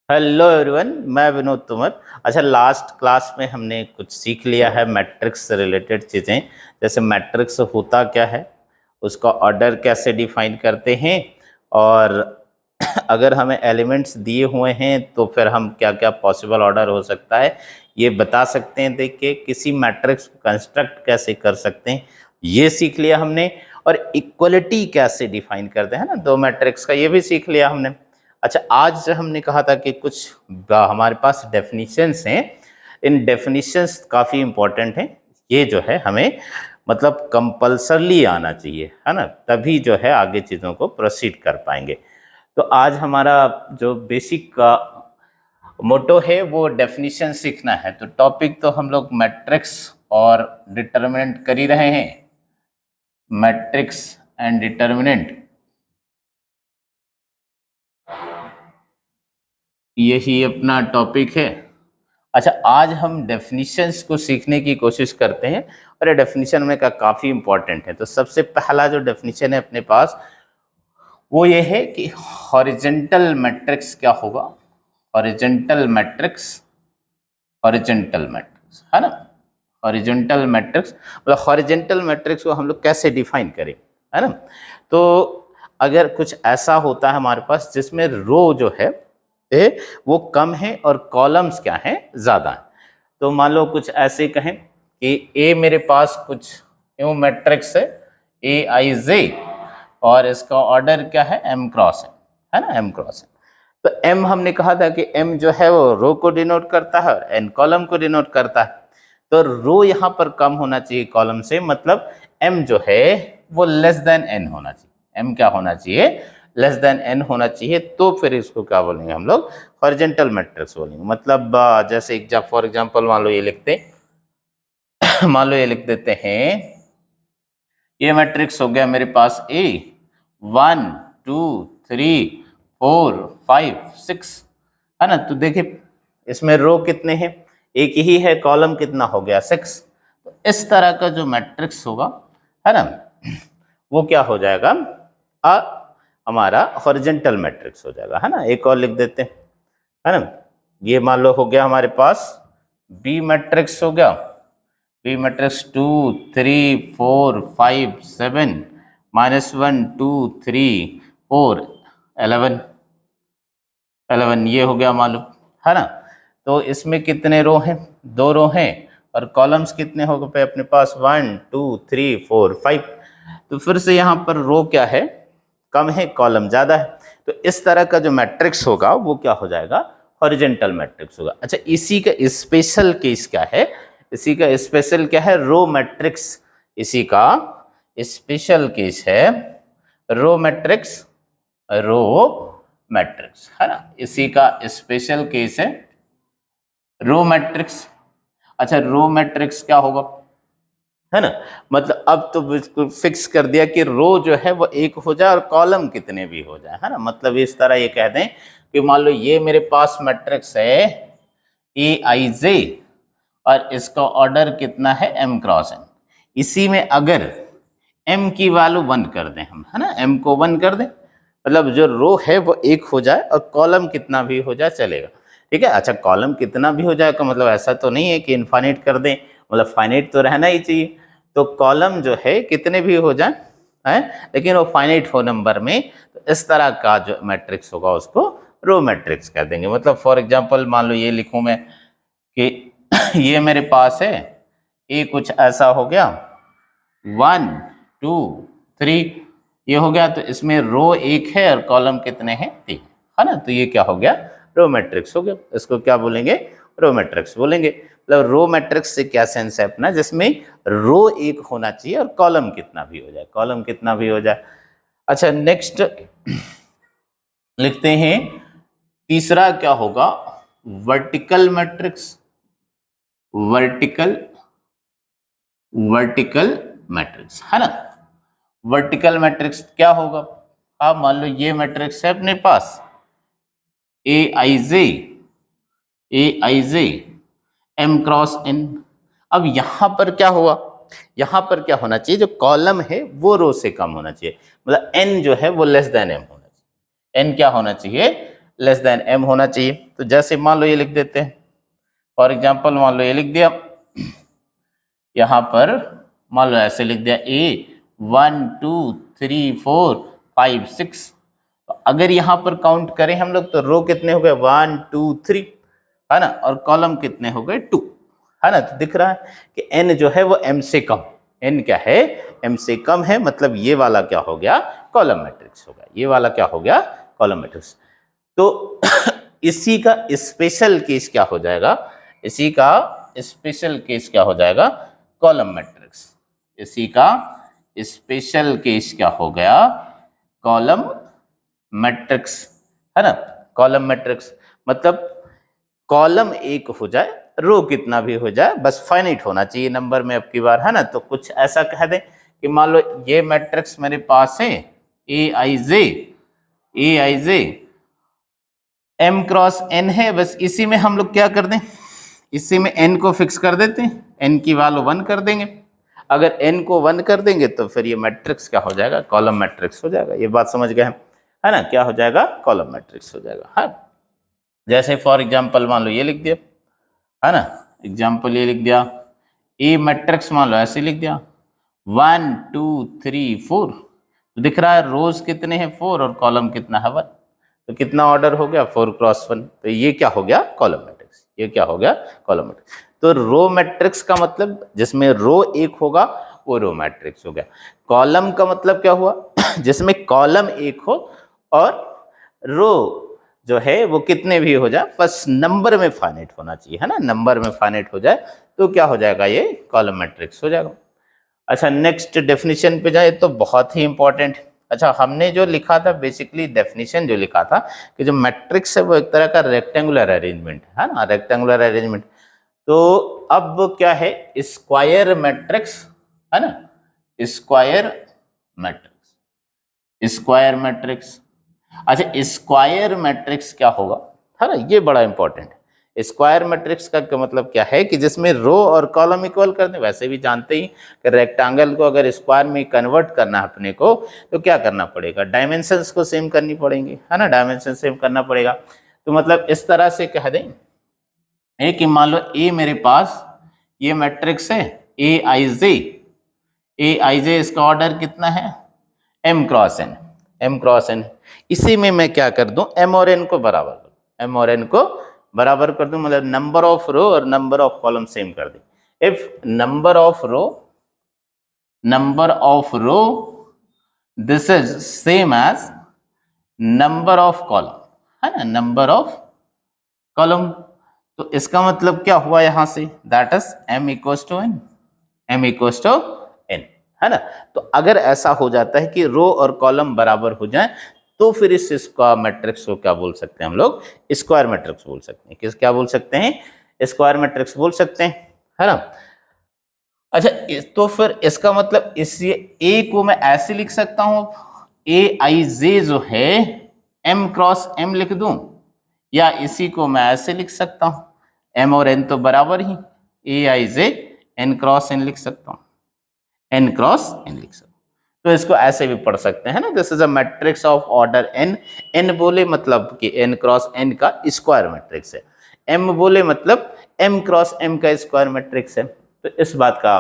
Hello everyone, मैं विनोद तोमर। अच्छा, last class में हमने कुछ सीख लिया है मैट्रिक्स से रिलेटेड चीज़ें। जैसे मैट्रिक्स होता क्या है, उसका ऑर्डर कैसे डिफाइन करते हैं, और अगर हमें एलिमेंट्स दिए हुए हैं तो फिर हम क्या क्या पॉसिबल ऑर्डर हो सकता है ये बता सकते हैं। देख के किसी मैट्रिक्स को कंस्ट्रक्ट कैसे कर सकते हैं ये सीख लिया हमने। और इक्वलिटी कैसे डिफाइन करते हैं ना दो मैट्रिक्स का, ये भी सीख लिया हमने। अच्छा, आज हमने कहा था कि कुछ हमारे पास डेफिनेशंस हैं। इन डेफिनेशंस काफ़ी इम्पोर्टेंट हैं। ये जो है हमें मतलब कंपल्सरली आना चाहिए, है ना, तभी जो है आगे चीज़ों को प्रोसीड कर पाएंगे। तो आज हमारा जो बेसिक का मोटो है वो डेफिनेशन सीखना है। तो टॉपिक तो हम लोग मैट्रिक्स और डिटर्मिनेंट कर ही रहे हैं। मैट्रिक्स एंड डिटर्मिनेंट, यही अपना टॉपिक है। अच्छा, आज हम डेफिनेशंस को सीखने की कोशिश करते हैं, और ये डेफिनेशन में का काफ़ी इंपॉर्टेंट है। तो सबसे पहला जो डेफिनेशन है अपने पास वो ये है कि हॉरिजेंटल मैट्रिक्स क्या होगा। हॉरिजेंटल मैट्रिक्स, हॉरिजेंटल मैट्रिक्स, है ना। हॉरिजेंटल मैट्रिक्स मतलब हॉरिजेंटल मैट्रिक्स को हम लोग कैसे डिफाइन करें, है ना। तो अगर कुछ ऐसा होता है हमारे पास जिसमें रो जो है वो कम है और कॉलम्स क्या हैं, ज़्यादा हैं। तो मान लो कुछ ऐसे कहें कि ए मेरे पास कुछ यूं मैट्रिक्स है ए आई जे, और इसका ऑर्डर क्या है, एम क्रॉस है ना, एम क्रॉस है। तो एम हमने कहा था कि एम जो है वो रो को डिनोट करता है और एन कॉलम को डिनोट करता है। तो रो यहाँ पर कम होना चाहिए कॉलम से, मतलब एम जो है वो लेस देन एन होना चाहिए। एम क्या होना चाहिए, लेस देन एन होना चाहिए। तो फिर इसको क्या बोलेंगे हम लोग, हॉरिजेंटल मैट्रिक्स बोलेंगे। मतलब जैसे फॉर एग्जांपल मान लो ये लिखते मान लो ये लिख देते हैं, ये मैट्रिक्स हो गया मेरे पास ए 1 2 3 4 5 6, है ना। तो देखिए इसमें रो कितने हैं, एक ही है, कॉलम कितना हो गया 6। तो इस तरह का जो मैट्रिक्स होगा, है ना, वो क्या हो जाएगा, आ, हमारा हॉरिजेंटल मैट्रिक्स हो जाएगा, है ना। एक और लिख देते हैं, है ना। ये मान लो हो गया हमारे पास बी मैट्रिक्स हो गया। बी मैट्रिक्स 2 3 4 5 7 -1 2 3 4 11 11, ये हो गया मालूम, है ना। तो इसमें कितने रो हैं, 2 रो हैं, और कॉलम्स कितने हो गए अपने पास 1 2 3 4 5। तो फिर से यहाँ पर रो क्या है, कम है, कॉलम ज़्यादा है। तो इस तरह का जो मैट्रिक्स होगा वो क्या हो जाएगा, हॉरिजेंटल मैट्रिक्स होगा। अच्छा, इसी का स्पेशल केस क्या है, इसी का स्पेशल क्या है, रो मैट्रिक्स। इसी का स्पेशल केस है रो मैट्रिक्स, रो मैट्रिक्स, है ना। इसी का स्पेशल केस है रो मैट्रिक्स। अच्छा, रो मैट्रिक्स क्या होगा, है ना। मतलब अब तो बिल्कुल फिक्स कर दिया कि रो जो है वो एक हो जाए और कॉलम कितने भी हो जाए, है ना। मतलब इस तरह ये कह दें कि मान लो ये मेरे पास मैट्रिक्स है ए आई जे, और इसका ऑर्डर कितना है, एम क्रॉस एन। इसी में अगर एम की वैल्यू 1 कर दें हम, है ना, एम को 1 कर दें, मतलब जो रो है वो एक हो जाए और कॉलम कितना भी हो जाए चलेगा, ठीक है। अच्छा, कॉलम कितना भी हो जाए का मतलब ऐसा तो नहीं है कि इनफाइनाइट कर दें, मतलब फाइनाइट तो रहना ही चाहिए। तो कॉलम जो है कितने भी हो जाए, है, लेकिन वो फाइनाइट हो नंबर में। तो इस तरह का जो मैट्रिक्स होगा उसको रो मैट्रिक्स कह देंगे। मतलब फॉर एग्जांपल मान लो ये लिखूं मैं कि ये मेरे पास है ए, कुछ ऐसा हो गया 1 2 3, ये हो गया। तो इसमें रो एक है और कॉलम कितने हैं, 3, है ना। तो ये क्या हो गया, रो मैट्रिक्स हो गया। इसको क्या बोलेंगे, रो मैट्रिक्स बोलेंगे। मतलब रो मैट्रिक्स से क्या सेंस है अपना, जिसमें रो एक होना चाहिए और कॉलम कितना भी हो जाए, कॉलम कितना भी हो जाए। अच्छा, नेक्स्ट लिखते हैं, तीसरा क्या होगा, vertical matrix. Vertical, vertical matrix, है ना। वर्टिकल मैट्रिक्स क्या होगा, आप मान लो ये मैट्रिक्स है अपने पास ए I J, A I J M cross N. अब यहां पर क्या हुआ, यहां पर क्या होना चाहिए, जो कॉलम है वो रो से कम होना चाहिए। मतलब एन जो है वो लेस देन एम होना चाहिए। एन क्या होना चाहिए, लेस देन m होना चाहिए। तो जैसे मान लो ये लिख देते हैं, फॉर एग्जांपल मान लो ये लिख दिया, यहाँ पर मान लो ऐसे लिख दिया a 1 2 3 4 5 6। तो अगर यहाँ पर काउंट करें हम लोग तो रो कितने हो गए 1 2 3 है ना, और कॉलम कितने हो गए 2 है ना। तो दिख रहा है कि n जो है वो m से कम, n क्या है m से कम है, मतलब ये वाला क्या हो गया कॉलम मैट्रिक्स हो गया, ये वाला क्या हो गया कॉलम मैट्रिक्स। तो इसी का स्पेशल केस क्या हो जाएगा, इसी का स्पेशल केस क्या हो जाएगा कॉलम मैट्रिक्स, इसी का स्पेशल केस क्या हो गया कॉलम मैट्रिक्स है ना। कॉलम मैट्रिक्स मतलब कॉलम एक हो जाए, रो कितना भी हो जाए, बस फाइनाइट होना चाहिए नंबर में अब की बार है ना। तो कुछ ऐसा कह दें कि मान लो ये मैट्रिक्स मेरे पास है ए I J m cross n है, बस इसी में हम लोग क्या कर दें, इसी में n को फिक्स कर देते हैं, n की वैल्यू 1 कर देंगे। अगर n को 1 कर देंगे तो फिर ये मैट्रिक्स क्या हो जाएगा कॉलम मैट्रिक्स हो जाएगा। ये बात समझ गए हम है ना, क्या हो जाएगा कॉलम मैट्रिक्स हो जाएगा। हाँ जैसे फॉर एग्जांपल मान लो ये लिख दिया है ना, एग्जांपल ये लिख दिया ए मैट्रिक्स मान लो ऐसे लिख दिया 1 2 3 4। तो दिख रहा है रोज कितने हैं 4 और कॉलम कितना है 1। तो कितना ऑर्डर हो गया 4 क्रॉस 1। तो ये क्या हो गया कॉलम मैट्रिक्स, ये क्या हो गया कॉलम मैट्रिक्स। तो रो मैट्रिक्स का मतलब जिसमें रो एक होगा वो रो मैट्रिक्स हो गया। कॉलम का मतलब क्या हुआ जिसमें कॉलम एक हो और रो जो है वो कितने भी हो जाए, बस नंबर में फाइनाइट होना चाहिए है ना, नंबर में फाइनाइट हो जाए तो क्या हो जाएगा ये कॉलम मैट्रिक्स हो जाएगा। अच्छा नेक्स्ट डेफिनेशन पे जाए तो बहुत ही इंपॉर्टेंट। अच्छा हमने जो लिखा था बेसिकली डेफिनेशन जो लिखा था कि जो मैट्रिक्स है वो एक तरह का रेक्टेंगुलर अरेंजमेंट है ना, रेक्टेंगुलर अरेंजमेंट। तो अब क्या है स्क्वायर मैट्रिक्स है ना, स्क्वायर मैट्रिक्स, स्क्वायर मैट्रिक्स। अच्छा स्क्वायर मैट्रिक्स क्या होगा है ना, ये बड़ा इंपॉर्टेंट है। स्क्वायर मैट्रिक्स का मतलब क्या है कि जिसमें रो और कॉलम इक्वल कर दें। वैसे भी जानते ही कि रेक्टेंगल को अगर स्क्वायर में कन्वर्ट करना है अपने को तो क्या करना पड़ेगा, डायमेंशंस को सेम करनी पड़ेंगी है ना, डायमेंशन सेम करना पड़ेगा। तो मतलब इस तरह से कह दें कि मान लो ए मेरे पास ये मैट्रिक्स है ए आई जे, इसका ऑर्डर कितना है m क्रॉस n। इसी में मैं क्या कर दूं m और n को बराबर कर दूं, m और n को बराबर कर दूं, मतलब नंबर ऑफ रो और नंबर ऑफ कॉलम सेम कर दें। If number of row this is same as number of column है ना, नंबर ऑफ कॉलम। तो इसका मतलब क्या हुआ यहां से that is m equals to n, m equals to n है ना। तो अगर ऐसा हो जाता है कि रो और कॉलम बराबर हो जाए तो फिर इस स्क्वायर मैट्रिक्स को क्या बोल सकते हैं हम लोग स्क्वायर मैट्रिक्स बोल सकते हैं। किस क्या बोल सकते हैं स्क्वायर मैट्रिक्स बोल सकते हैं है ना। अच्छा तो फिर इसका मतलब इस ए को मैं ऐसे लिख सकता हूं ए आई जे जो है m क्रॉस m लिख दूं, या इसी को मैं ऐसे लिख सकता हूं m और n तो बराबर ही, ए I J n cross n लिख सकता हूं, n क्रॉस n लिख सकता हूं। तो इसको ऐसे भी पढ़ सकते हैं ना, this is a matrix of order n। n बोले मतलब कि n क्रॉस n का स्क्वायर मैट्रिक्स है, m बोले मतलब m क्रॉस m का स्क्वायर मैट्रिक्स है। तो इस बात का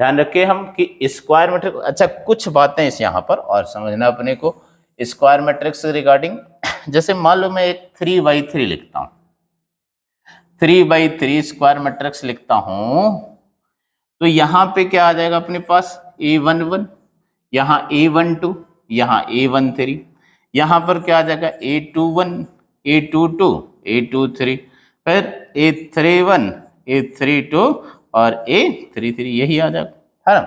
ध्यान रखें हम कि स्क्वायर मैट्रिक्स। अच्छा कुछ बातें इस यहाँ पर और समझना अपने को स्क्वायर मैट्रिक्स रिगार्डिंग। जैसे मान लो मैं एक 3/3 लिखता हूँ, 3/3 स्क्वायर मैट्रिक्स लिखता हूं तो यहाँ पे क्या आ जाएगा अपने पास a11, यहाँ a12, यहाँ a13, यहाँ पर क्या आ जाएगा a21, a22, a23, फिर a31, a32 और a33, यही आ जाएगा है ना।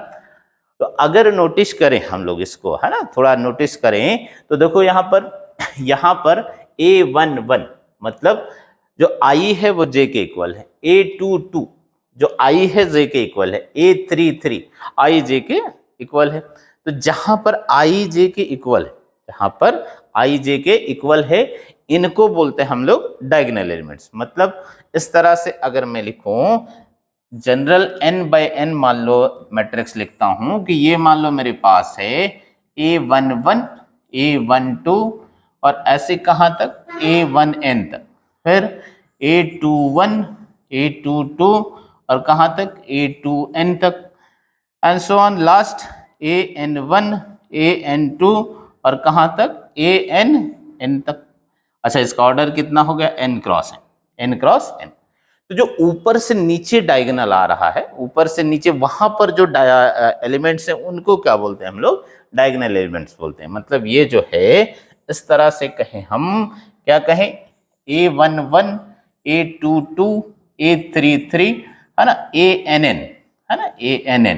तो अगर नोटिस करें हम लोग इसको है ना, थोड़ा नोटिस करें तो देखो यहाँ पर a11 मतलब जो i है वो j के इक्वल है, a22 जो i है j के इक्वल है, a33 i j के इक्वल है। तो जहां पर i j के इक्वल है, जहां पर i j के इक्वल है इनको बोलते हैं हम लोग डायगोनल एलिमेंट्स। मतलब इस तरह से अगर मैं लिखूं जनरल n/n मान लो मैट्रिक्स लिखता हूं कि ये मान लो मेरे पास है a11, a12 और ऐसे कहाँ तक, A1n तक, फिर A21, A22 और कहाँ तक, A2n तक, and so on last AN1, AN2 और कहाँ तक, ANn तक। अच्छा, इसका ऑर्डर कितना हो गया, n cross n, n cross n। तो जो ऊपर से नीचे डायगोनल आ रहा है, ऊपर से नीचे वहां पर जो एलिमेंट्स हैं उनको क्या बोलते हैं हम लोग, डायगोनल एलिमेंट्स बोलते हैं। मतलब ये जो है इस तरह से कहें हम, क्या कहें, A11, A22, A33, है ना, ANN, है ना, ANN,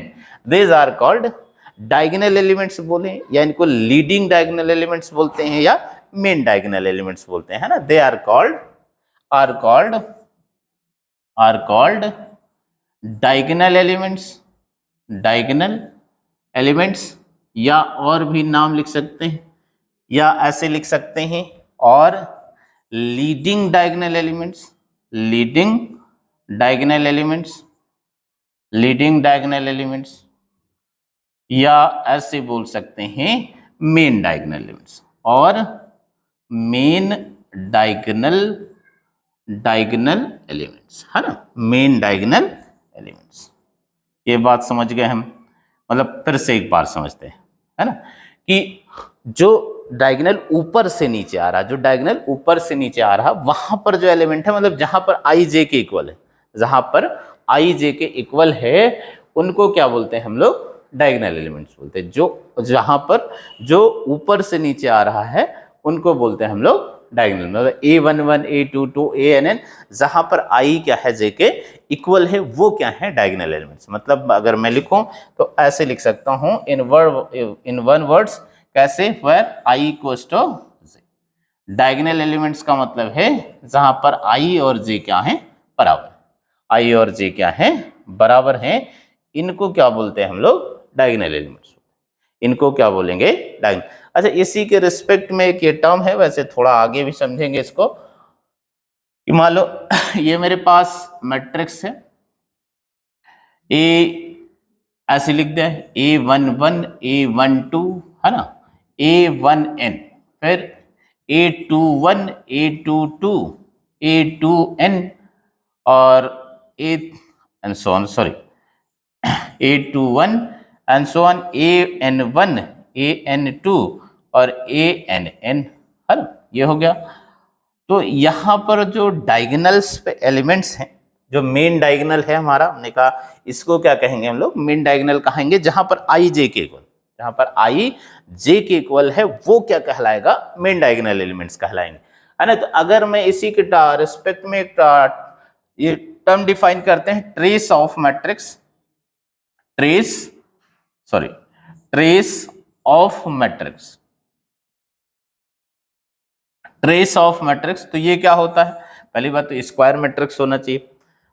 these are called diagonal elements बोले, या इनको लीडिंग डायगोनल एलिमेंट्स बोलते हैं या मेन डायगोनल एलिमेंट्स बोलते हैं, है ना। They are called diagonal elements, या और भी नाम लिख सकते हैं, या ऐसे लिख सकते हैं, और लीडिंग डायगोनल एलिमेंट्स, या ऐसे बोल सकते हैं मेन डायगोनल एलिमेंट्स, और मेन डायगोनल एलिमेंट्स, है ना, मेन डायगोनल एलिमेंट्स। ये बात समझ गए हम, मतलब फिर से एक बार समझते हैं, है ना, कि जो डायगोनल ऊपर से नीचे आ रहा है, वहां पर जो एलिमेंट है, मतलब जहां पर आई जे के इक्वल है, उनको क्या बोलते हैं हम लोग, डायगोनल एलिमेंट्स बोलते हैं। जो जहां पर जो ऊपर से नीचे आ रहा है उनको बोलते हैं हम लोग डायगोनल, मतलब A11, A22, ANN, जहां पर आई क्या है, जे के इक्वल है, वो क्या है, डायगोनल एलिमेंट्स। मतलब अगर मैं लिखूं तो ऐसे लिख सकता हूं इन वन वर्ड्स, कैसे, where I equals to J. Diagonal elements का मतलब है जहां पर आई और जे क्या है, बराबर, आई और जे क्या है, बराबर हैं, इनको क्या बोलते हैं हम लोग, डायगोनल एलिमेंट्स। इनको क्या बोलेंगे, डायगोनल। अच्छा, इसी के रिस्पेक्ट में एक ये टर्म है, वैसे थोड़ा आगे भी समझेंगे इसको, कि मान लो ये मेरे पास मैट्रिक्स है, ए ऐसे लिख दे, A11, A12, है ना, A1n, फिर A21, A22, A2n, और A and so on, sorry, A21 and so on, AN1, AN2 और ANN, है ना, ये हो गया। तो यहाँ पर जो डायगोनल्स पे एलिमेंट्स हैं, जो मेन डायगोनल है हमारा, हमने कहा इसको क्या कहेंगे हम लोग, मेन डायगोनल कहेंगे, जहां पर आई जे के इक्वल है, वो क्या कहलाएगा, मेन डायगोनल एलिमेंट्स कहलाएंगे, है ना। तो अगर मैं इसी के रिस्पेक्ट में एक ये टर्म डिफाइन करते हैं, trace of matrix, trace of matrix, तो ये क्या होता है, पहली बात तो स्क्वायर मैट्रिक्स होना चाहिए,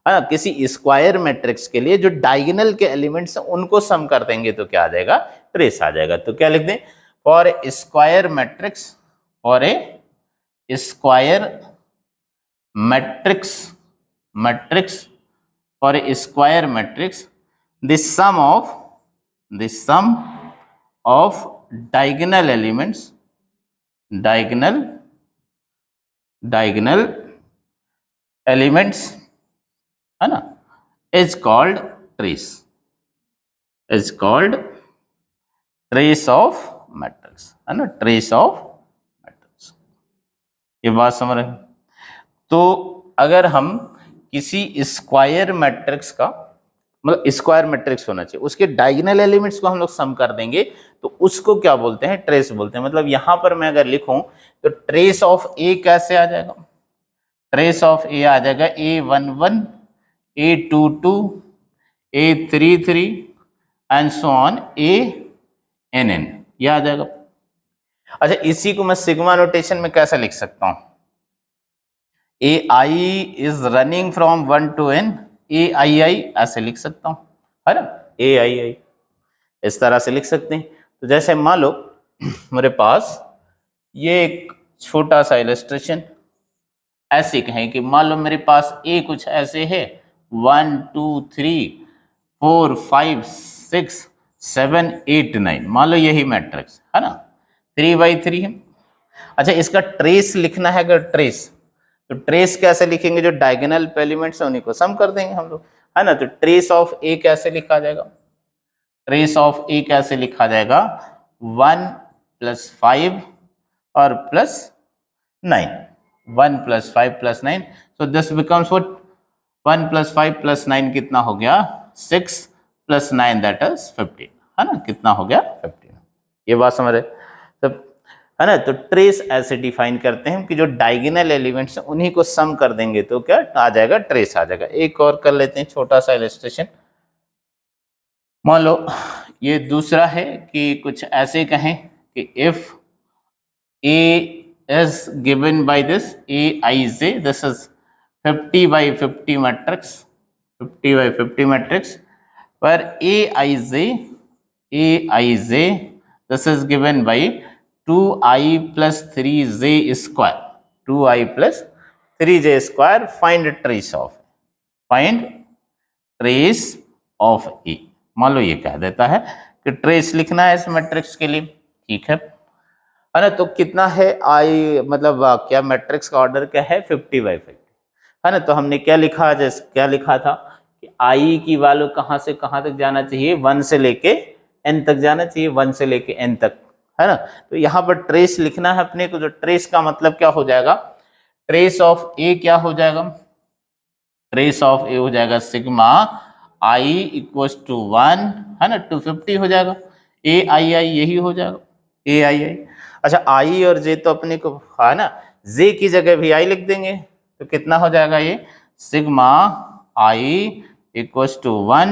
है ना। किसी स्क्वायर मैट्रिक्स के लिए जो डायगोनल के एलिमेंट्स हैं उनको सम कर देंगे तो क्या आ जाएगा, ट्रेस आ जाएगा। तो क्या लिख दें, for a square matrix, for a square matrix, the sum of diagonal elements, है ना, is called trace of matrix, है ना, trace of matrix। ये बात समझ रहे हैं। तो अगर हम किसी स्क्वायर मैट्रिक्स का, मतलब स्क्वायर मैट्रिक्स होना चाहिए, उसके डायगोनल एलिमेंट्स को हम लोग सम कर देंगे तो उसको क्या बोलते हैं, ट्रेस बोलते हैं। मतलब यहां पर मैं अगर लिखूं तो ट्रेस ऑफ ए कैसे आ जाएगा, ट्रेस ऑफ ए आ जाएगा A11, A22, A33 and so on, ANN, ये आ जाएगा। अच्छा, इसी को मैं सिग्मा नोटेशन में कैसे लिख सकता हूं, AI is running from 1 to n, AII ऐसे लिख सकता हूं, है ना, AII इस तरह से लिख सकते हैं। तो जैसे मान लो मेरे पास ये एक छोटा सा इलस्ट्रेशन, ऐसे कहें कि मान लो मेरे पास A कुछ ऐसे है, 1 2 3 4 5 6 7 8 9, मान लो यही मैट्रिक्स है ना, 3 by 3 है। अच्छा, इसका ट्रेस लिखना है अगर ट्रेस, तो ट्रेस कैसे लिखेंगे? जो डायगोनल एलिमेंट्स है उन्हीं को सम कर देंगे हम लोग, है ना। तो ट्रेस ऑफ ए कैसे लिखा जाएगा? ट्रेस ऑफ ए कैसे लिखा जाएगा? 1 + 5 और +9, 1 + 5 + 9, so this becomes what? 1 + 5 + 9 कितना हो गया? 6 + 9 that is 15, है ना। कितना हो गया? 15। ये बात समझ रहे सब, है ना। तो ट्रेस ऐसे डिफाइन करते हैं कि जो डायगोनल एलिमेंट्स हैं उन्हीं को सम कर देंगे तो क्या आ जाएगा? ट्रेस आ जाएगा। एक और कर लेते हैं छोटा सा इलस्ट्रेशन। मान लो ये दूसरा है कि कुछ ऐसे कहें कि if A is given by this Aij, this is 50 by 50 matrix, 50 by 50 matrix, where Aij this is given by 2i plus 3j square, 2i plus 3j square, find trace of A। मान लो ये कह देता है कि trace लिखना है इस matrix के लिए, ठीक है ना। तो कितना है आई, मतलब क्या मैट्रिक्स का ऑर्डर क्या है? 50 by 50, है ना। तो हमने क्या लिखा, जैसे क्या लिखा था कि आई की वैल्यू कहाँ से कहाँ तक जाना चाहिए? 1 से लेके n तक जाना चाहिए, 1 से लेके n तक, है ना। तो यहाँ पर ट्रेस लिखना है अपने को। जो ट्रेस का मतलब क्या हो जाएगा? ट्रेस ऑफ ए क्या हो जाएगा? ट्रेस ऑफ ए हो जाएगा सिग्मा आई इक्वल्स टू 1, है ना, 250 हो जाएगा। ए आई आई यही हो जाएगा, ए आई आई। अच्छा, आई और जे तो अपने को है ना, जे की जगह भी आई लिख देंगे तो कितना हो जाएगा? ये सिग्मा आई इक्वल्स टू 1,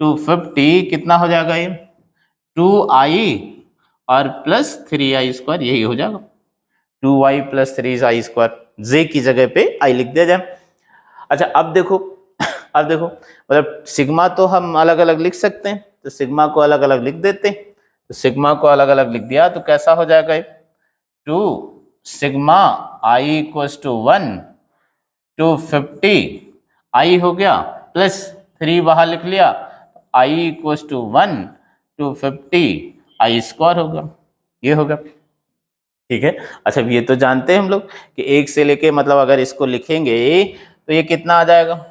250 कितना हो जाएगा? ये 2i और प्लस 3i², यही हो जाएगा 2i + 3i²। जे की जगह पे आई लिख दिया जाए। अच्छा, अब देखो मतलब सिग्मा तो हम अलग अलग लिख सकते हैं, तो सिग्मा को अलग अलग लिख देते हैं। तो सिग्मा को अलग अलग लिख दिया तो कैसा हो जाएगा? 2 सिग्मा आई इक्वल्स टू 1, 250 आई हो गया प्लस 3 बाहर लिख लिया, आई इक्वल्स टू 1, 250 i² हो गया, ये हो गया, ठीक है। अच्छा, ये तो जानते हैं हम लोग कि एक से लेके मतलब अगर इसको लिखेंगे तो ये कितना आ जाएगा?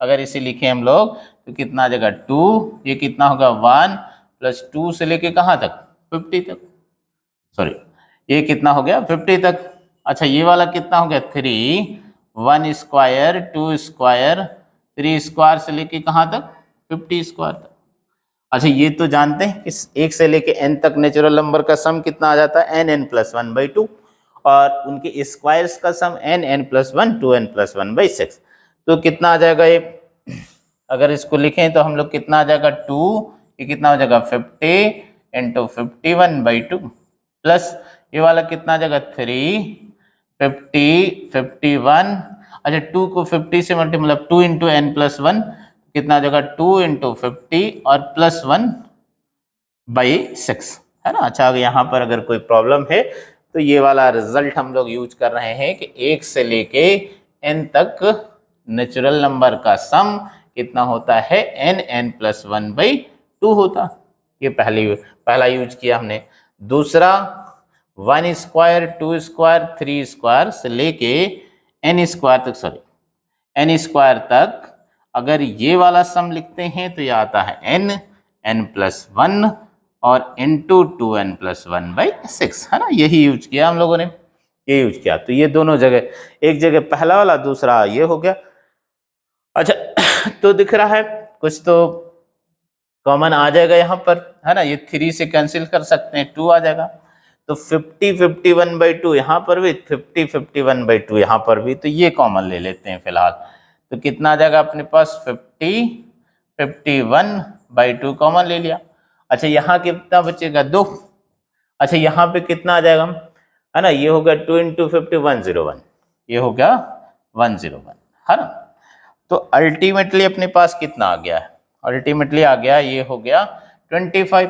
अगर इसे लिखें हम लोग तो कितना आ जाएगा? 2, ये कितना होगा? 1 + 2 से लेके कहाँ तक? 50 तक, सॉरी ये कितना हो गया? 50 तक। अच्छा, ये वाला कितना हो गया? 3, 1² 2² 3² से लेके कहाँ तक? 50² तक। अच्छा, ये तो जानते हैं कि 1 से लेके n तक नेचुरल नंबर का सम कितना आ जाता है? n + 1/2, और उनके स्क्वायर्स का सम n + 1 2n + 1/6। तो कितना आ जाएगा ये? अगर इसको लिखें तो हम लोग कितना आ जाएगा? 2, ये कितना हो जाएगा? 50 × 51/2 प्लस ये वाला कितना आ जाएगा? 3, 50 51। अच्छा, 2 को 50 से मतलब 2 × n + 1 कितना आ जाएगा? 2 × 50 और +1/6, है ना। अच्छा, यहाँ पर अगर कोई प्रॉब्लम है तो ये वाला रिजल्ट हम लोग यूज कर रहे हैं कि 1 से लेके n तक नेचुरल नंबर का सम कितना होता है? n + 1/2 होता। ये पहला यूज किया हमने। दूसरा 1² 2² 3² से लेके n² तक, सॉरी n² तक अगर ये वाला सम लिखते हैं तो ये आता है n + 1 और × 2n + 1/6, है ना। यही यूज किया हम लोगों ने, ये यूज किया। तो ये दोनों जगह, एक जगह पहला वाला, दूसरा ये हो गया। अच्छा, तो दिख रहा है कुछ तो कॉमन आ जाएगा यहाँ पर, है ना। ये 3 से कैंसिल कर सकते हैं, 2 आ जाएगा। तो 50 51/2 यहाँ पर भी, 50 51/2 यहाँ पर भी, तो ये कॉमन ले लेते हैं फिलहाल। तो कितना आ जाएगा अपने पास? 50 51/2 कॉमन ले लिया। अच्छा, यहाँ कितना बचेगा? 2। अच्छा, यहाँ पे कितना आ जाएगा, है ना? ये हो गया 2 × 50 101, ये हो गया 101, है ना। तो अल्टीमेटली अपने पास कितना आ गया है? अल्टीमेटली आ गया, ये हो गया 25।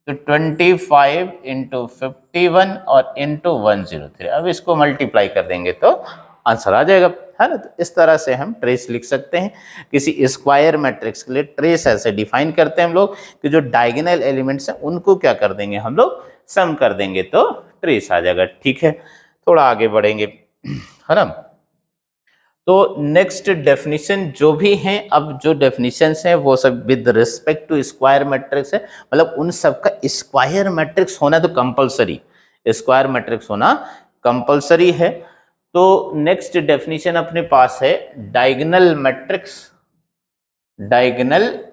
तो 25 × 51 और × 103, अब इसको मल्टीप्लाई कर देंगे तो आंसर आ जाएगा, है ना। तो इस तरह से हम ट्रेस लिख सकते हैं किसी स्क्वायर मैट्रिक्स के लिए। ट्रेस ऐसे डिफाइन करते हैं हम लोग कि जो डायगोनल एलिमेंट्स हैं उनको क्या कर देंगे हम लोग? सम कर देंगे तो ट्रेस आ जाएगा। ठीक है, थोड़ा आगे बढ़ेंगे, है ना। तो नेक्स्ट डेफिनेशन जो भी हैं, अब जो डेफिनेशंस हैं वो सब with respect to square matrix है, मतलब उन सब का स्क्वायर मैट्रिक्स होना तो कंपलसरी, स्क्वायर मैट्रिक्स होना कंपलसरी है। तो नेक्स्ट डेफिनेशन अपने पास है डायगोनल मैट्रिक्स, डायगोनल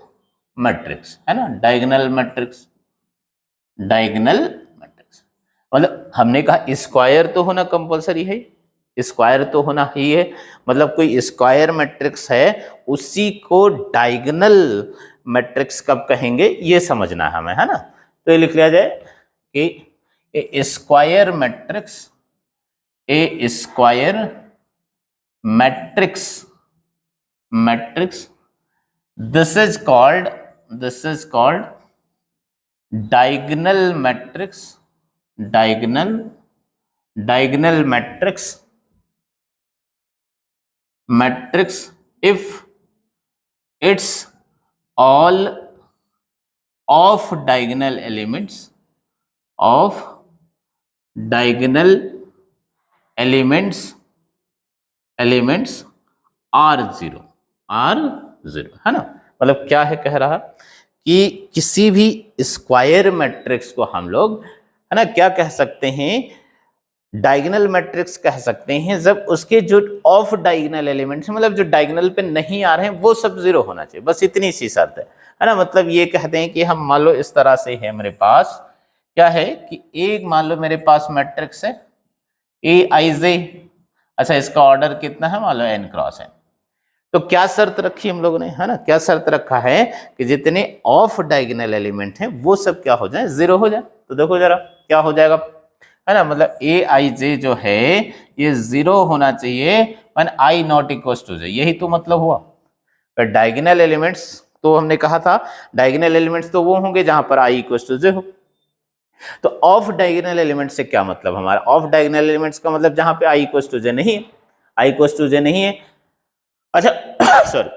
मैट्रिक्स, है ना, डायगोनल मैट्रिक्स, डायगोनल मैट्रिक्स मतलब हमने कहा स्क्वायर तो होना कंपलसरी है, स्क्वायर तो होना ही है, मतलब कोई स्क्वायर मैट्रिक्स है उसी को डायगोनल मैट्रिक्स कब कहेंगे ये समझना है हमें, है ना। तो ये लिख लिया जाए कि A square matrix, A square matrix, matrix this is called diagonal matrix, diagonal matrix if its all of diagonal elements are zero, है ना। मतलब क्या है, कह रहा कि किसी भी स्क्वायर मैट्रिक्स को हम लोग, है ना, क्या कह सकते हैं, डायगोनल मैट्रिक्स कह सकते हैं जब उसके जो ऑफ डायगोनल एलिमेंट्स, मतलब जो डायगोनल पे नहीं आ रहे हैं वो सब जीरो होना चाहिए, बस इतनी सी शर्त है ना। मतलब ये कहते हैं कि हम मान लो इस तरह से है, मेरे पास क्या है कि एक मान लो मेरे पास मैट्रिक्स है ए आई जे, अच्छा इसका ऑर्डर कितना है, मान लो n क्रॉस n। तो क्या शर्त रखी हम लोगों ने, है ना, क्या शर्त रखा है कि जितने ऑफ डायगोनल एलिमेंट हैं वो सब क्या हो जाए, जीरो हो जाए। तो देखो जरा क्या हो जाएगा, है ना, मतलब ए आई जे जो है ये जीरो होना चाहिए when I not equal to J, यही तो मतलब हुआ। पर डायगोनल एलिमेंट्स तो हमने कहा था डायगोनल एलिमेंट्स तो वो होंगे जहां पर आई इक्वल टू जे हो। तो ऑफ डायगोनल एलिमेंट से क्या मतलब, हमारा ऑफ डायगोनल एलिमेंट्स का मतलब जहां पे आई इक्वल टू जे नहीं है, आई इक्वल टू जे नहीं है। अच्छा सॉरी,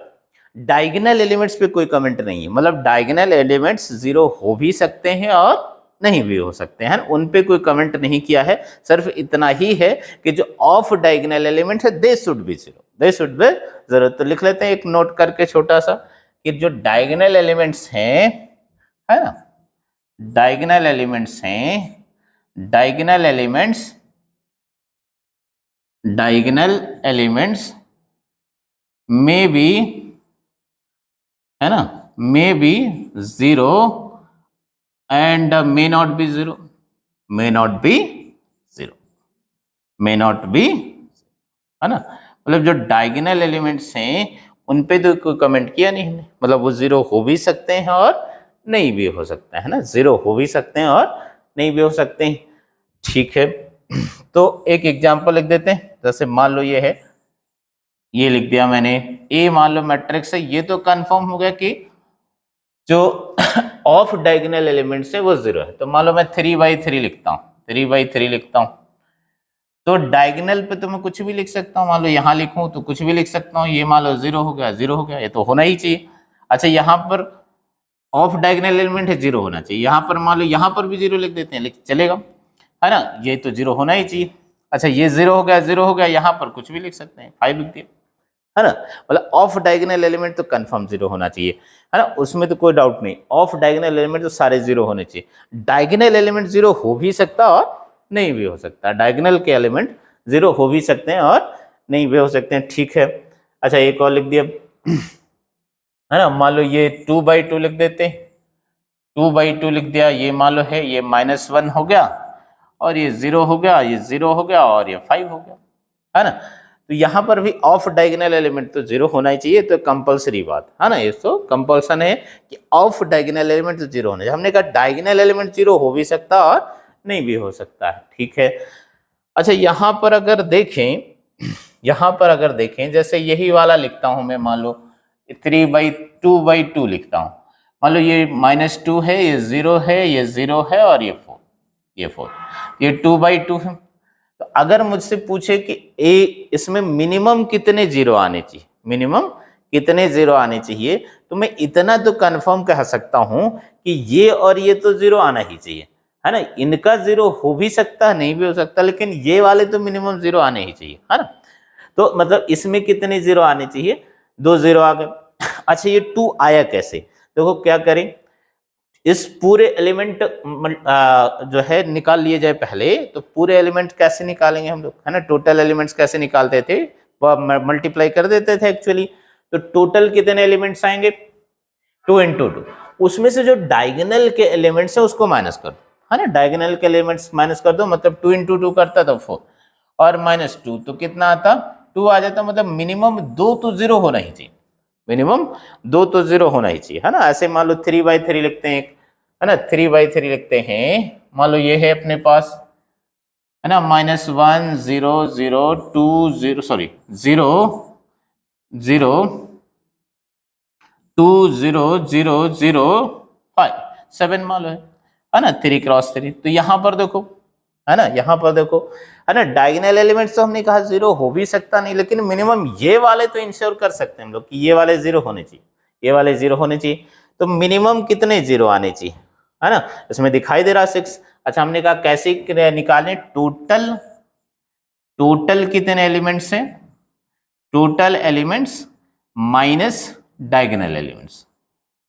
डायगोनल एलिमेंट्स पे कोई कमेंट नहीं है, मतलब डायगोनल एलिमेंट्स जीरो हो भी सकते हैं और नहीं भी हो सकते हैं, उन पे कोई कमेंट नहीं किया है, सिर्फ इतना ही है कि जो ऑफ डायगोनल एलिमेंट है they should be zero, they should be zero. तो लिख लेते हैं एक नोट करके छोटा सा कि जो डायगोनल एलिमेंट्स हैं, है ना, डायगोनल एलिमेंट्स हैं, डायगोनल एलिमेंट्स में बी, है ना, may be zero and may not be zero, may not be zero, may not be, है ना। मतलब जो डायगोनल एलिमेंट्स हैं उन पे तो कोई कमेंट किया नहीं हमने, मतलब वो जीरो हो भी सकते हैं और नहीं भी हो सकता है ना, जीरो हो भी सकते हैं और नहीं भी हो सकते हैं। ठीक है, तो एक एग्जांपल लिख देते हैं, जैसे मान लो ये है, ये लिख दिया मैंने ए मान लो मैट्रिक्स है, ये तो कंफर्म हो गया कि जो ऑफ डायगोनल एलिमेंट्स है वो जीरो है। तो मान लो मैं 3/3 लिखता हूँ, 3/3 लिखता हूँ, तो डायगोनल पे तो मैं कुछ भी लिख सकता हूँ, मान लो यहाँ लिखूं तो कुछ भी लिख सकता हूँ, ये मान लो जीरो हो गया, जीरो हो गया, ये तो होना ही चाहिए। अच्छा यहाँ पर ऑफ डायगोनल एलिमेंट है, जीरो होना चाहिए, यहाँ पर मान लो यहाँ पर भी जीरो लिख देते हैं, चलेगा, है ना, ये तो जीरो होना ही चाहिए। अच्छा ये जीरो हो गया, जीरो हो गया, यहाँ पर कुछ भी लिख सकते हैं, 5 लिख दिया, है ना। मतलब ऑफ डायगोनल एलिमेंट तो कंफर्म जीरो होना चाहिए, है ना, उसमें तो कोई डाउट नहीं, ऑफ डायगोनल एलिमेंट तो सारे जीरो होने चाहिए। डायगोनल एलिमेंट जीरो हो भी सकता और नहीं भी हो सकता, डायगोनल के एलिमेंट जीरो हो भी सकते हैं और नहीं भी हो सकते हैं। ठीक है, अच्छा एक और लिख दिया, है ना, मान लो ये 2/2 लिख देते हैं, 2/2 लिख दिया, ये मान लो है ये -1 हो गया और ये 0 हो गया, ये 0 हो गया और ये 5 हो गया, है ना। तो यहाँ पर भी ऑफ डायगोनल एलिमेंट तो जीरो होना ही चाहिए, तो कंपलसरी बात है ना, ये तो कंपल्सन है कि ऑफ डायगोनल एलिमेंट तो जीरो होना चाहिए। हमने कहा डायगोनल एलिमेंट जीरो हो भी सकता और नहीं भी हो सकता है। ठीक है, अच्छा यहाँ पर अगर देखें, यहाँ पर अगर देखें, जैसे यही वाला लिखता हूं मैं, मान लो 3/2 लिखता हूं, मान लो ये -2 है, ये 0 है, ये 0 है और ये 4, ये 4, ये 2/2 है। तो अगर मुझसे पूछे कि इसमें मिनिमम कितने जीरो आने चाहिए, मिनिमम कितने जीरो आने चाहिए, तो मैं इतना तो कंफर्म कह सकता हूं कि ये और ये तो जीरो आना ही चाहिए, है ना, इनका जीरो हो भी सकता है, नहीं भी हो सकता, लेकिन ये वाले तो मिनिमम जीरो आने ही चाहिए, है ना। तो मतलब इसमें कितने जीरो आने चाहिए, 2 जीरो आ गए। अच्छा ये 2 आया कैसे, देखो क्या करें, इस पूरे एलिमेंट जो है निकाल लिए जाए पहले। तो पूरे एलिमेंट कैसे निकालेंगे हम लोग, है ना, टोटल एलिमेंट्स कैसे निकालते थे, मल्टीप्लाई कर देते थे एक्चुअली। तो टोटल कितने एलिमेंट्स आएंगे, 2 इंटू 2, उसमें से जो डायगोनल के एलिमेंट्स है उसको माइनस कर दो, है ना, डायगोनल के एलिमेंट्स माइनस कर दो, मतलब 2 इंटू 2 करता तो 4 और -2 तो कितना आता, 2 आ जाता, मतलब मिनिमम 2 तो जीरो होना ही चाहिए, मिनिमम 2 तो जीरो होना ही चाहिए, है ना। ऐसे मान लो 3/3 लिखते हैं, है ना, 3/3 लिखते हैं, मान लो ये है अपने पास, है ना, -1 0 0 2 0 सॉरी 0 0 2 0 0 0 5 7 मान लो है ना, 3 क्रॉस 3। तो यहां पर देखो, है ना, यहां पर देखो, है ना, डायगोनल एलिमेंट्स तो हमने कहा जीरो हो भी सकता नहीं, लेकिन मिनिमम ये वाले तो इंश्योर कर सकते हैं हम लोग कि ये वाले जीरो होने चाहिए, ये वाले जीरो होने चाहिए। तो मिनिमम कितने जीरो आने चाहिए, है ना, इसमें दिखाई दे रहा 6। अच्छा हमने कहा कैसे निकालें, टोटल, टोटल कितने एलिमेंट्स हैं, total elements minus diagonal elements,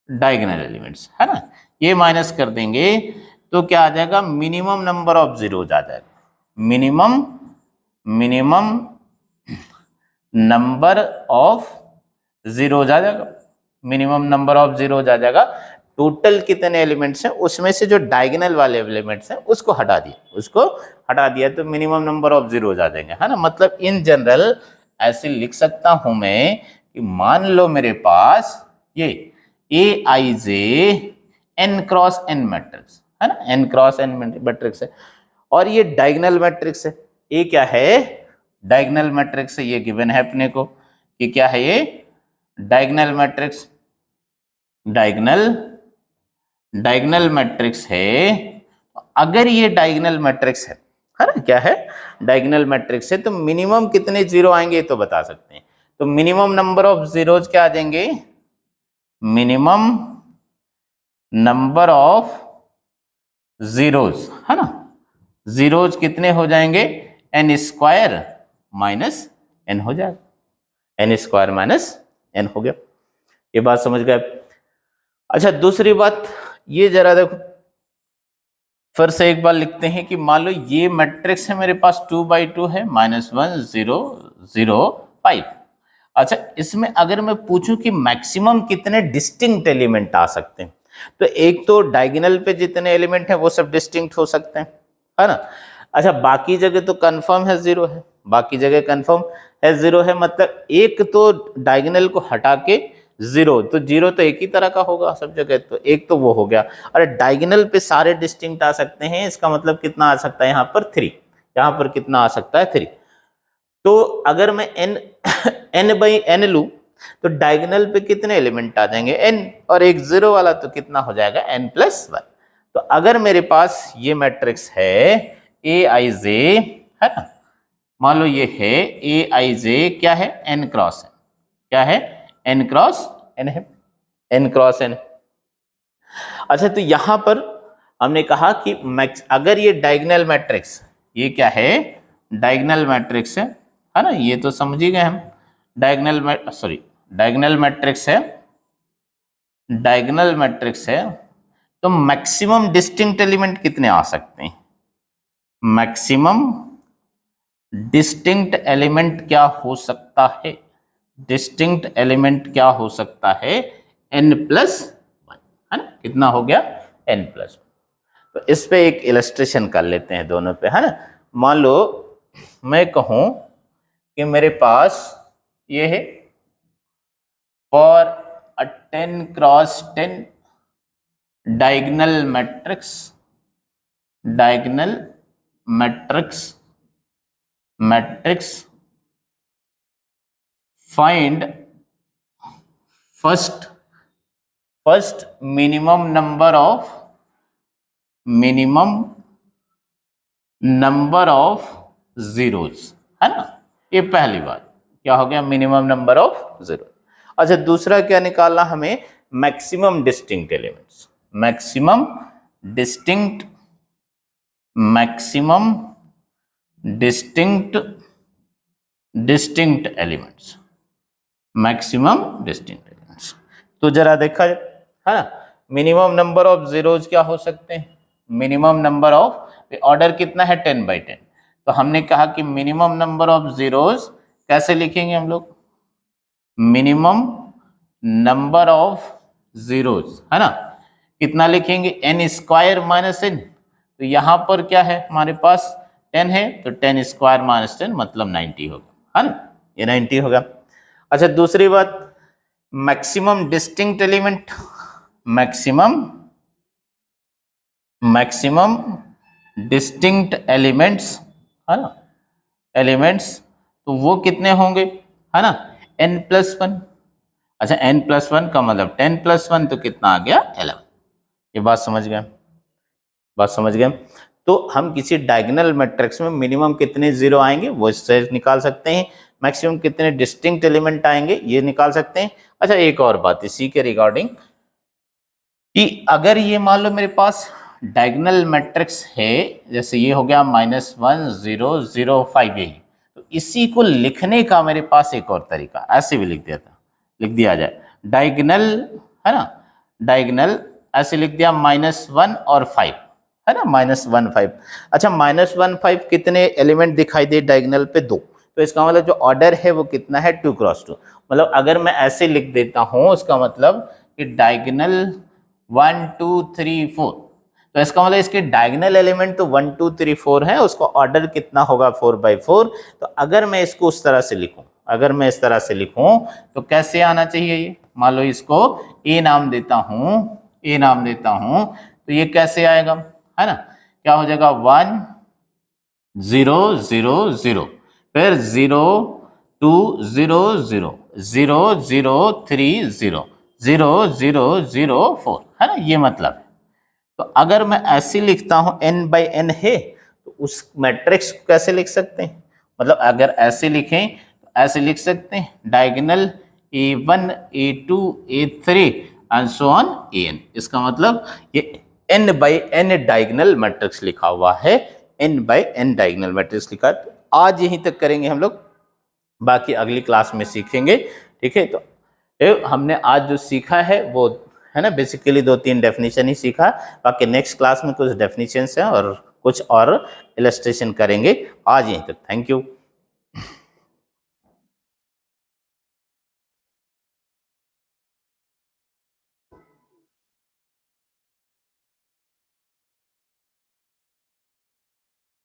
diagonal elements, है ना, ये माइनस कर देंगे तो क्या आ जाएगा, मिनिमम नंबर ऑफ जीरोज आ जाएगा, minimum, minimum number of zeros आ जाएगा, मिनिमम नंबर ऑफ जीरोज आ जाएगा। टोटल कितने एलिमेंट्स हैं उसमें से जो डायगोनल वाले एलिमेंट्स हैं उसको हटा दिया, उसको हटा दिया तो मिनिमम नंबर ऑफ जीरोज आ जाएंगे, है ना। मतलब इन जनरल ऐसे लिख सकता हूं मैं कि मान लो मेरे पास ये A I J N cross N matrix, है ना, एन क्रॉस एन मैट्रिक्स है, और ये डायगोनल मैट्रिक्स है। ये क्या है, डायगोनल मैट्रिक्स है, ये गिवन है अपने को कि क्या है, ये diagonal matrix, diagonal, diagonal matrix है। अगर ये डायगोनल मैट्रिक्स है ना, क्या है, डायगोनल मैट्रिक्स है, तो मिनिमम कितने जीरो आएंगे तो बता सकते हैं। तो मिनिमम नंबर ऑफ जीरोज क्या आ जाएंगे, मिनिमम नंबर ऑफ जीरोज, है ना, जीरोज कितने हो जाएंगे, एन स्क्वायर माइनस एन हो जाएगा, एन स्क्वायर माइनस एन हो गया, ये बात समझ गए। अच्छा दूसरी बात ये जरा देखो, फिर से एक बार लिखते हैं कि मान लो ये मैट्रिक्स है मेरे पास 2/2 है, -1 0 0 5। अच्छा इसमें अगर मैं पूछूं कि मैक्सिमम कितने डिस्टिंक्ट एलिमेंट आ सकते हैं, तो एक तो डायगोनल पे जितने एलिमेंट हैं वो सब डिस्टिंक्ट हो सकते हैं, है ना। अच्छा बाकी जगह तो कंफर्म है जीरो है, बाकी जगह कंफर्म है जीरो है, मतलब एक तो डायगोनल को हटा के जीरो, तो जीरो तो एक ही तरह का होगा सब जगह, तो एक तो वो हो गया। अरे डायगोनल पे सारे डिस्टिंक्ट आ सकते हैं, इसका मतलब कितना आ सकता है यहाँ पर 3, यहाँ पर कितना आ सकता है 3। तो अगर मैं n n/n लूं तो डायगोनल पे कितने एलिमेंट आ जाएंगे n, और एक जीरो वाला तो कितना हो जाएगा n+1। तो अगर मेरे पास ये मैट्रिक्स है ए आई जे, है ना, मान लो ये है ए आई जे, क्या है, n क्रॉस है, क्या है, n क्रॉस n है, n क्रॉस n। अच्छा तो यहां पर हमने कहा कि अगर ये डायगोनल मैट्रिक्स, ये क्या है, डायगोनल मैट्रिक्स है ना, ये तो समझ ही गए हम, डायगोनल सॉरी डायगोनल मैट्रिक्स है, डायगोनल मैट्रिक्स है, तो मैक्सिमम डिस्टिंक्ट एलिमेंट कितने आ सकते हैं, मैक्सिमम डिस्टिंक्ट एलिमेंट क्या हो सकता है, डिस्टिंक्ट एलिमेंट क्या हो सकता है, n+1, है ना, कितना हो गया, n+1। तो इस पे एक इलस्ट्रेशन कर लेते हैं दोनों पे, है ना। मान लो मैं कहूं कि मेरे पास ये है for a 10x10 diagonal matrix, diagonal matrix, matrix find first minimum number of, minimum number of zeros, है ना, ये पहली बात क्या हो गया, मिनिमम नंबर ऑफ जीरो। अच्छा दूसरा क्या निकालना हमें, maximum distinct elements, maximum distinct maximum distinct elements, maximum distinct elements. तो जरा देखा जाए, है ना, मिनिमम नंबर ऑफ जीरोज क्या हो सकते हैं, मिनिमम नंबर ऑफ, ऑर्डर कितना है 10/10, तो हमने कहा कि मिनिमम नंबर ऑफ जीरोज कैसे लिखेंगे हम लोग, मिनिमम नंबर ऑफ जीरोज, है ना, कितना लिखेंगे, n स्क्वायर माइनस n, तो यहां पर क्या है हमारे पास 10 है, तो 10 स्क्वायर माइनस 10 मतलब 90 होगा, है ना, ये 90 होगा। अच्छा दूसरी बात, maximum distinct element, maximum distinct elements, है ना, एलिमेंट्स, तो वो कितने होंगे, है ना, n+1। अच्छा n+1 का मतलब 10+1 तो कितना आ गया 11। ये बात समझ गए, बात समझ गए। तो हम किसी डायगोनल मैट्रिक्स में मिनिमम कितने जीरो आएंगे वो इससे निकाल सकते हैं, मैक्सिमम कितने डिस्टिंक्ट एलिमेंट आएंगे ये निकाल सकते हैं। अच्छा एक और बात इसी के रिगार्डिंग, कि अगर ये मान लो मेरे पास डायगोनल मैट्रिक्स है, जैसे ये हो गया -1 0 0 5, यही, तो इसी को लिखने का मेरे पास एक और तरीका, ऐसे भी लिख दिया जाए डायगोनल, है ना, डायगोनल ऐसे लिख दिया -1 और 5, है ना, -1 5। अच्छा -1 5 कितने एलिमेंट दिखाई दे डायगोनल पे, 2, तो इसका मतलब जो ऑर्डर है वो कितना है 2x2, मतलब अगर मैं ऐसे लिख देता हूं उसका मतलब कि डायगोनल 1 2 3 4, तो इसका मतलब इसके डायगोनल एलिमेंट तो 1 2 3 4 है, उसका ऑर्डर कितना होगा 4/4। तो अगर मैं इसको उस तरह से लिखूं, अगर मैं इस तरह से लिखूं तो कैसे आना चाहिए, ये मान लो इसको ए नाम देता हूं, ए नाम देता हूं, तो ये कैसे आएगा, है ना, क्या हो जाएगा 1 0 0 0, फिर 0 2 0 0 0 0 3 0 0 0 0 4, है ना, ये मतलब है। तो अगर मैं ऐसे लिखता हूं n/n है, तो उस मैट्रिक्स को कैसे लिख सकते हैं, मतलब अगर ऐसे लिखें तो ऐसे लिख सकते हैं diagonal a1 a2 a3 and so on an, इसका मतलब ये n/n डायगोनल मैट्रिक्स लिखा हुआ है, n/n डायगोनल मैट्रिक्स लिखा है। तो आज यहीं तक करेंगे हम लोग, बाकी अगली क्लास में सीखेंगे, ठीक है। तो हमने आज जो सीखा है वो, है ना, बेसिकली 2-3 डेफिनेशन ही सीखा, बाकी नेक्स्ट क्लास में कुछ डेफिनेशंस हैं और कुछ और इलस्ट्रेशन करेंगे। आज यहीं तक, थैंक यू।